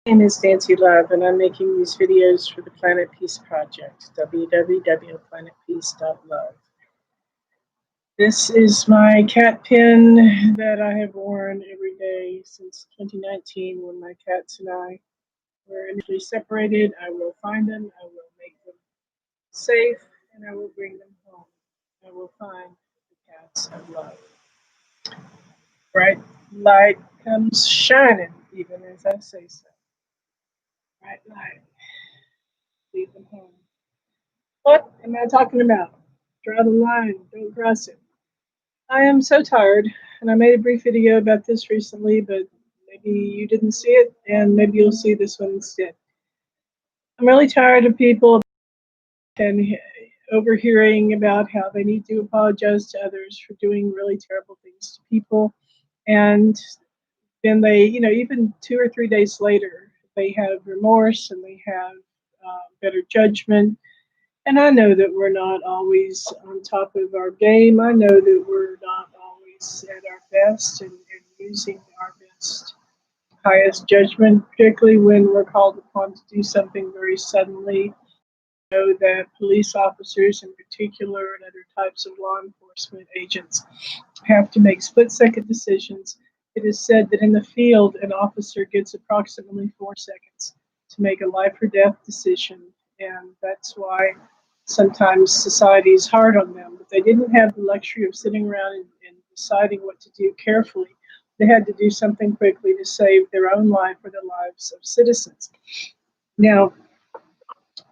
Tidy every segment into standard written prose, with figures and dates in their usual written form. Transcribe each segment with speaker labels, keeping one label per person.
Speaker 1: My name is Nancy Love, and I'm making these videos for the Planet Peace Project, www.planetpeace.love. This is my cat pin that I have worn every day since 2019 when my cats and I were initially separated. I will find them, I will make them safe, and I will bring them home. I will find the cats of love. Bright light comes shining, even as I say so. Bright light, lead them home. What am I talking about? Draw the line, don't cross it. I am so tired, and I made a brief video about this recently, but maybe you didn't see it, and maybe you'll see this one instead. I'm really tired of people and overhearing about how they need to apologize to others for doing really terrible things to people, and then they, even 2 or 3 days later, they have remorse and they have better judgment. And I know that we're not always on top of our game. I know that we're not always at our best and using our best, highest judgment, particularly when we're called upon to do something very suddenly. I know that police officers in particular and other types of law enforcement agents have to make split-second decisions. It is said that in the field, an officer gets approximately 4 seconds to make a life or death decision, and that's why sometimes society is hard on them. But they didn't have the luxury of sitting around and deciding what to do carefully. They had to do something quickly to save their own life or the lives of citizens. Now,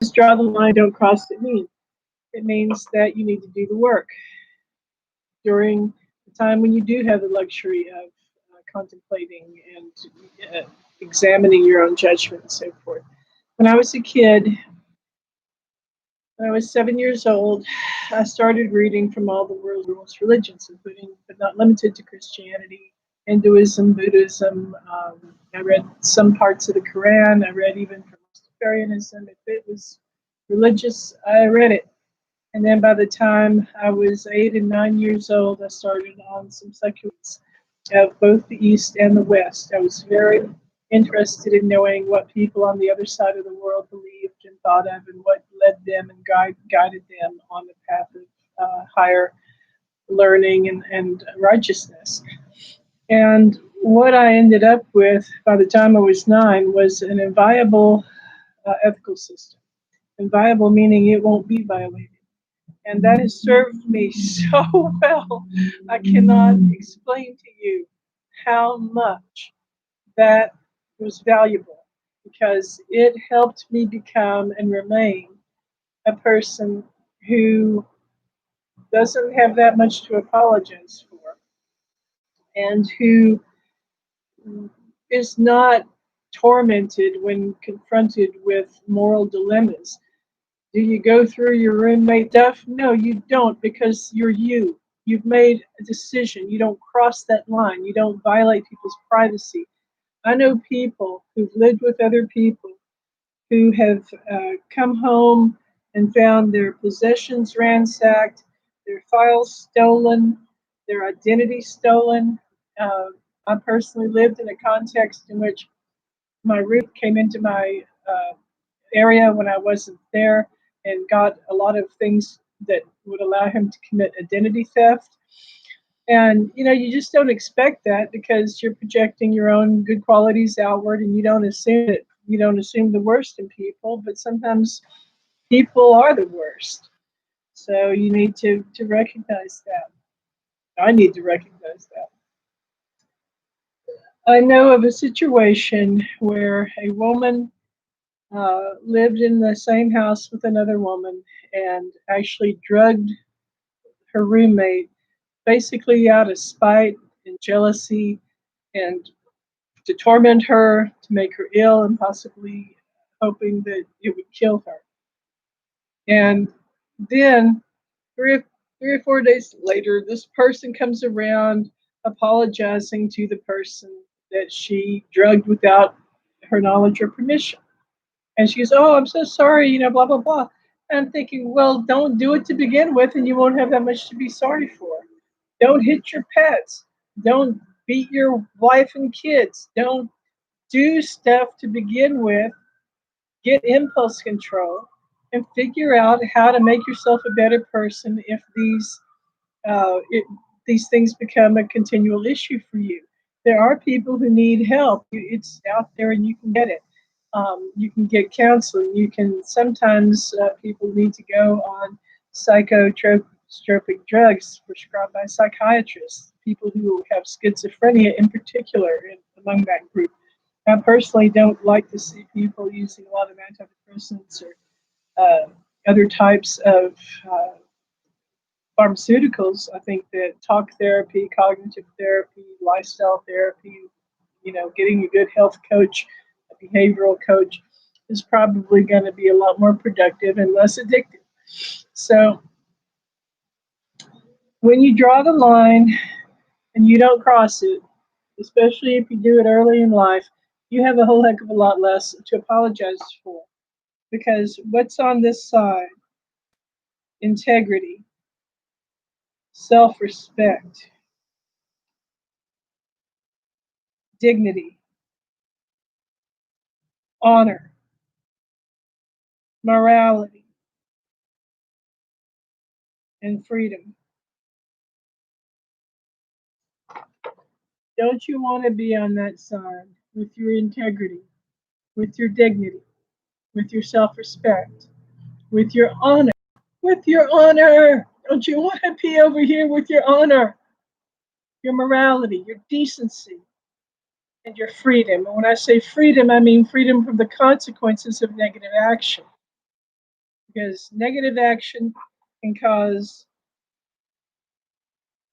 Speaker 1: just draw the line, don't cross it mean. It means that you need to do the work during the time when you do have the luxury of contemplating and examining your own judgment and so forth. When I was a kid, when I was 7 years old, I started reading from all the world's religions, including but not limited to Christianity, Hinduism, Buddhism. I read some parts of the Quran. I read even from Rastafarianism. If it was religious, I read it. And then by the time I was 8 and 9 years old, I started on some seculars of both the East and the West. I was very interested in knowing what people on the other side of the world believed and thought of, and what led them and guided them on the path of higher learning and righteousness. And what I ended up with by the time I was 9 was an inviolable ethical system. Inviolable meaning it won't be violated. And that has served me so well. I cannot explain to you how much that was valuable, because it helped me become and remain a person who doesn't have that much to apologize for, and who is not tormented when confronted with moral dilemmas. Do you go through your roommate stuff? No, you don't, because you're you. You've made a decision. You don't cross that line. You don't violate people's privacy. I know people who've lived with other people who have come home and found their possessions ransacked, their files stolen, their identity stolen. Uh, I personally lived in a context in which my roommate came into my area when I wasn't there and got a lot of things that would allow him to commit identity theft. And you just don't expect that, because you're projecting your own good qualities outward, and you don't assume the worst in people, but sometimes people are the worst. So you need to recognize that. I need to recognize that. I know of a situation where a woman lived in the same house with another woman and actually drugged her roommate, basically out of spite and jealousy, and to torment her, to make her ill, and possibly hoping that it would kill her. And then three or 4 days later, this person comes around apologizing to the person that she drugged without her knowledge or permission. And she goes, "Oh, I'm so sorry, blah, blah, blah." And I'm thinking, well, don't do it to begin with, and you won't have that much to be sorry for. Don't hit your pets. Don't beat your wife and kids. Don't do stuff to begin with, get impulse control, and figure out how to make yourself a better person if uh, it, these things become a continual issue for you. There are people who need help. It's out there and you can get it. You can get counseling. You can sometimes people need to go on psychotropic drugs prescribed by psychiatrists. People who have schizophrenia, in particular, among that group. I personally don't like to see people using a lot of antidepressants or other types of pharmaceuticals. I think that talk therapy, cognitive therapy, lifestyle therapy, getting a good health coach, a behavioral coach is probably going to be a lot more productive and less addictive. So when you draw the line and you don't cross it, especially if you do it early in life, you have a whole heck of a lot less to apologize for. Because what's on this side? Integrity, self respect, dignity, honor, morality, and freedom. Don't you want to be on that side with your integrity, with your dignity, with your self respect, with your honor? With your honor! Don't you want to be over here with your honor, your morality, your decency, and your freedom? And when I say freedom, I mean freedom from the consequences of negative action. Because negative action can cause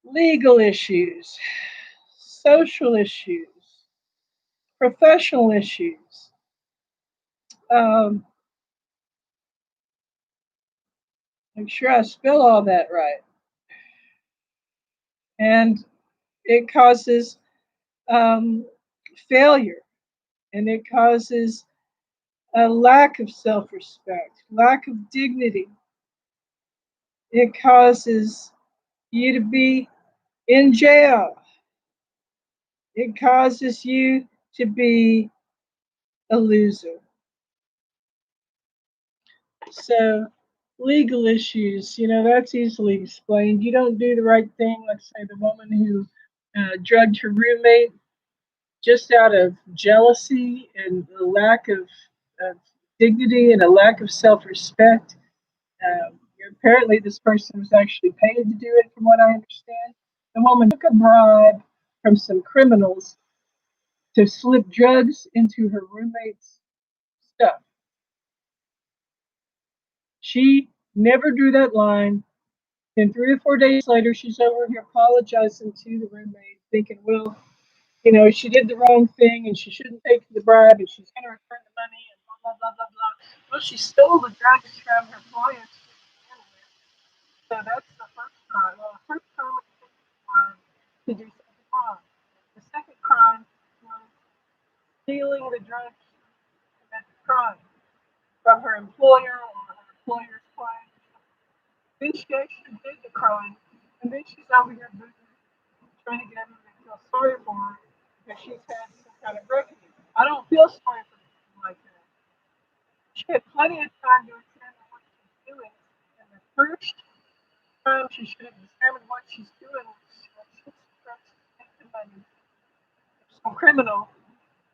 Speaker 1: legal issues, social issues, professional issues. Um, I'm sure I spell all that right. And it causes um, failure, and it causes a lack of self respect, lack of dignity. It causes you to be in jail. It causes you to be a loser. So, legal issues, that's easily explained. You don't do the right thing, let's say the woman who drugged her roommate just out of jealousy and a lack of dignity and a lack of self respect. Apparently, this person was actually paid to do it, from what I understand. The woman took a bribe from some criminals to slip drugs into her roommate's stuff. She never drew that line. Then 3 or 4 days later, she's over here apologizing to the roommate, thinking, well, she did the wrong thing and she shouldn't take the bribe and she's going to return the money and blah, blah, blah, blah, blah. Well, she stole the drugs from her clients. So that's the first crime. Well, the first crime was to do something wrong. The second crime was stealing the drugs to commit the crime from her employer or her employer's client. Then she actually did the crime, and then she's over here trying to get everyone to feel sorry for her because she's had some kind of reckoning. I don't feel sorry for people like that. She had plenty of time to examine what she's doing. And the first time she should have examined what she's doing was she's trying to take the money of some criminal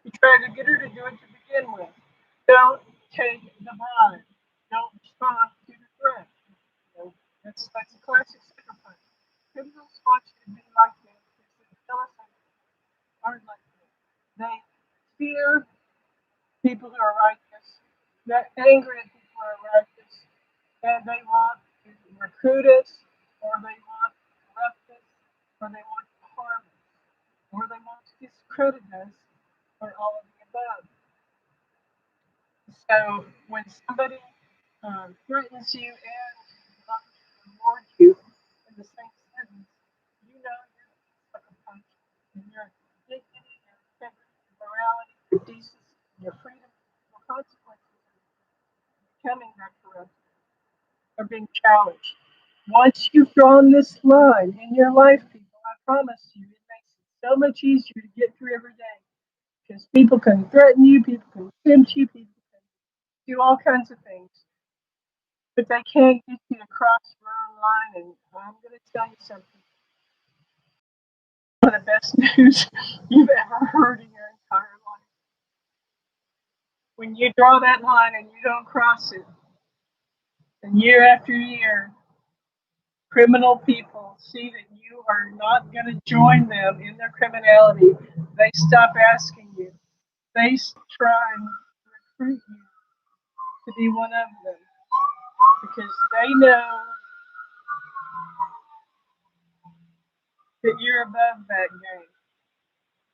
Speaker 1: who tried to get her to do it to begin with. Don't take the bribe. Don't respond to the threat. That's a classic sacrifice. Criminals want you to be like them because they jealous and aren't like them. They fear people who are righteous. They're angry at people who are righteous. And they want to recruit us, or they want to corrupt us, or they want to harm us, or they want to discredit us, or all of the above. So when somebody threatens you and reward you in the same sentence, you know you're like a punch, and your dignity, your integrity, your morality, your decency, your freedom, your consequences of becoming that corrupt are being challenged. Once you've drawn this line in your life, people, I promise you, it makes it so much easier to get through every day. Because people can threaten you, people can tempt you, people can do all kinds of things, but they can't get you to cross your own line. And I'm going to tell you something. One of the best news you've ever heard in your entire life. When you draw that line and you don't cross it, and year after year, criminal people see that you are not going to join them in their criminality, they stop asking you. They try and recruit you to be one of them because they know that you're above that game.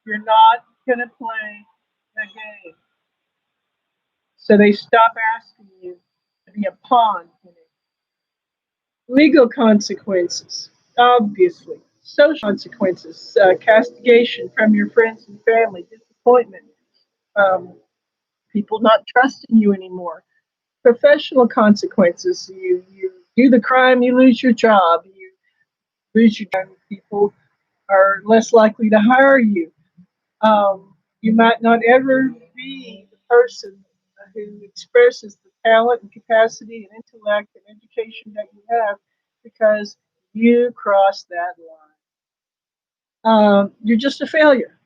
Speaker 1: You're not going to play the game. So they stop asking you to be a pawn in it. Legal consequences, obviously. Social consequences, castigation from your friends and family, disappointment, um, people not trusting you anymore. Professional consequences, you do the crime, you lose your job, you lose your job, people are less likely to hire you. You might not ever be the person who expresses the talent and capacity and intellect and education that you have because you crossed that line. You're just a failure.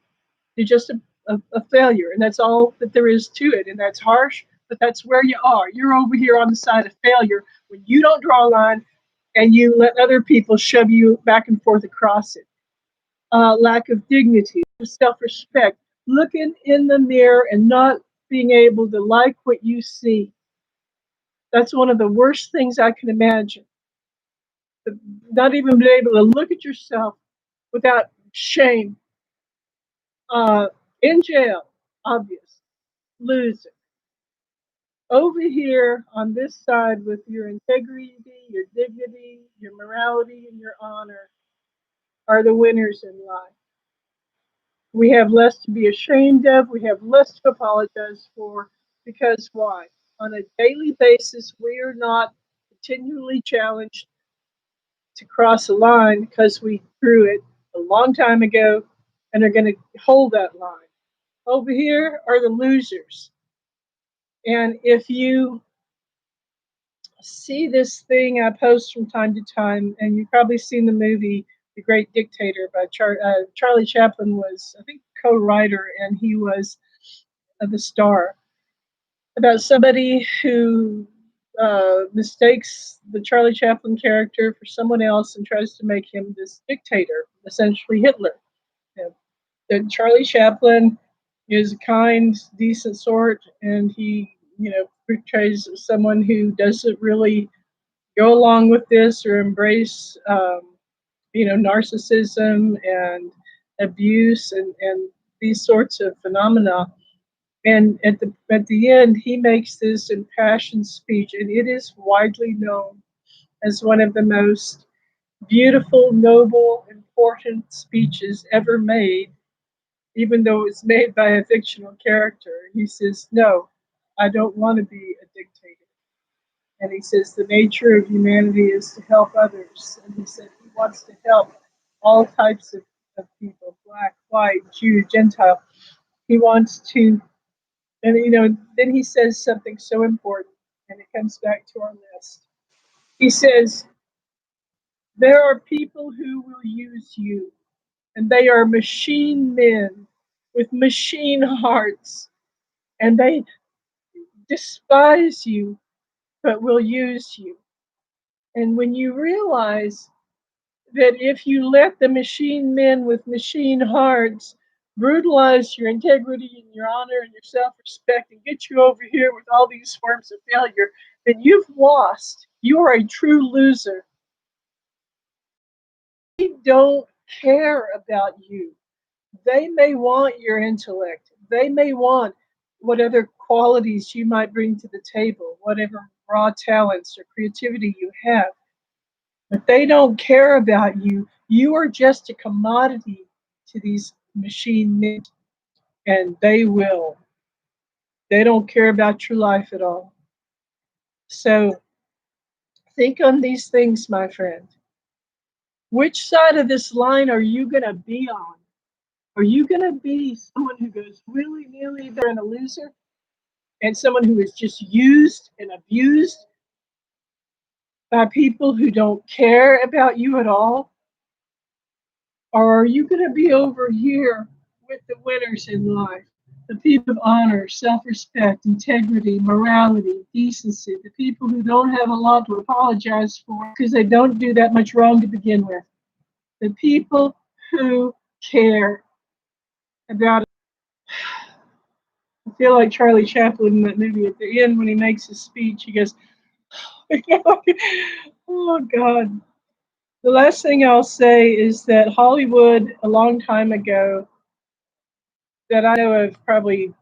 Speaker 1: You're just a failure, and that's all that there is to it. And that's harsh, but that's where you are. You're over here on the side of failure when you don't draw a line and you let other people shove you back and forth across it. Lack of dignity, self respect, looking in the mirror and not being able to like what you see. That's one of the worst things I can imagine. Not even being able to look at yourself without shame. Uh, in jail, obvious, losing. Over here on this side with your integrity, your dignity, your morality, and your honor are the winners in life. We have less to be ashamed of. We have less to apologize for. Because why? On a daily basis, we are not continually challenged to cross a line because we threw it a long time ago and are going to hold that line. Over here are the losers. And if you see this thing I post from time to time, and you've probably seen the movie The Great Dictator by Charlie Chaplin was, I think, co-writer, and he was the star, about somebody who mistakes the Charlie Chaplin character for someone else and tries to make him this dictator, essentially Hitler. You know, Charlie Chaplin is a kind, decent sort, and he, portrays someone who doesn't really go along with this or embrace, narcissism and abuse and these sorts of phenomena. And at the end, he makes this impassioned speech, and it is widely known as one of the most beautiful, noble, important speeches ever made, even though it's made by a fictional character. He says, "No, I don't want to be a dictator." And he says, "The nature of humanity is to help others." And he said he wants to help all types of people, black, white, Jew, Gentile. He wants to. And then he says something so important, and it comes back to our list. He says, "There are people who will use you, and they are machine men with machine hearts, and they despise you, but will use you." And when you realize that if you let the machine men with machine hearts brutalize your integrity and your honor and your self-respect and get you over here with all these forms of failure, then you've lost. You are a true loser. They don't care about you. They may want your intellect. They may want what other qualities you might bring to the table, whatever raw talents or creativity you have. But they don't care about you. You are just a commodity to these machine men, and they will. They don't care about your life at all. So think on these things, my friend. Which side of this line are you going to be on? Are you going to be someone who goes willy-nilly there and a loser, and someone who is just used and abused by people who don't care about you at all? Or are you going to be over here with the winners in life? The people of honor, self respect, integrity, morality, decency, the people who don't have a lot to apologize for because they don't do that much wrong to begin with. The people who care about it. I feel like Charlie Chaplin in that movie at the end when he makes his speech. He goes, oh God. The last thing I'll say is that Hollywood, a long time ago, that I know of, probably,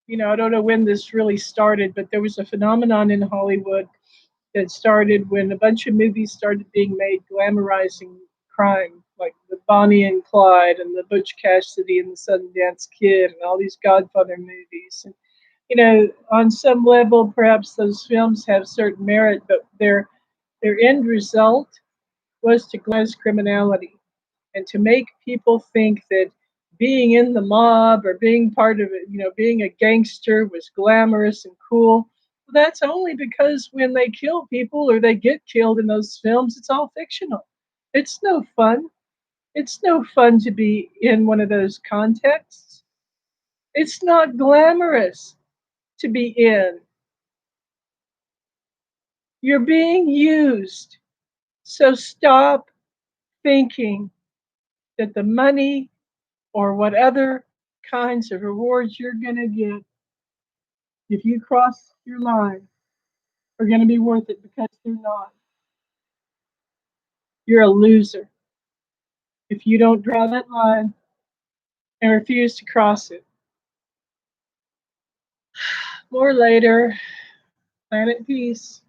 Speaker 1: I don't know when this really started, but there was a phenomenon in Hollywood that started when a bunch of movies started being made glamorizing crime, like the Bonnie and Clyde and the Butch Cassidy and the Sundance Kid and all these Godfather movies. And, on some level, perhaps those films have certain merit, but their end result was to glamorize criminality and to make people think that being in the mob or being part of it, being a gangster was glamorous and cool. Well, that's only because when they kill people or they get killed in those films, it's all fictional. It's no fun. It's no fun to be in one of those contexts. It's not glamorous to be in. You're being used. So stop thinking that the money or what other kinds of rewards you're going to get if you cross your line are going to be worth it, because they're not. You're a loser if you don't draw that line and refuse to cross it. More later. Planet Peace.